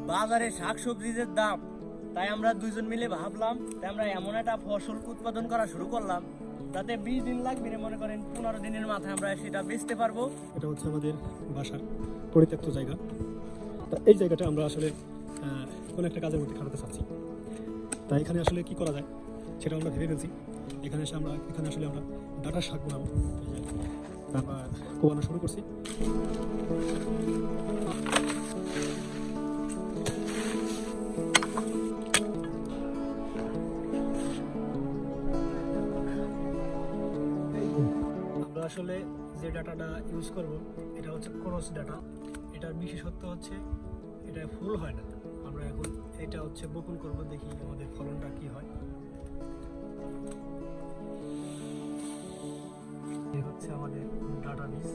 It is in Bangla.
বাজারে শাকসবজির দাম, তাই আমরা দুইজন মিলে ভাবলাম তাই আমরা এমন একটা ফসল উৎপাদন করা শুরু করলাম তাতে 20 দিন লাগবে না, মনে করেন 15 দিনের মাথায় আমরা সেটা বেচতে পারবো। এটা হচ্ছে আমাদের বাসার পরিত্যক্ত জায়গা। তা এই জায়গাটা আমরা আসলে কোনো একটা কাজের মধ্যে খাটাতে চাচ্ছি। তাই এখানে আসলে কি করা যায় সেটা আমরা ভেবে ফেলছি। এখানে আসলে আমরা ডাঁটার শাক বানাবো, তারপর কোয়ানো শুরু করছি। আমরা আসলে যে ডাটাটা ইউজ করব এটা হচ্ছে ক্রস ডাটা। এটার বিশেষত্ব হচ্ছে এটা ফুল হয় না। আমরা এখন এটা হচ্ছে বপন করব, দেখি আমাদের ফলনটা কি হয়। এই হচ্ছে আমাদের ডাটা বীজ।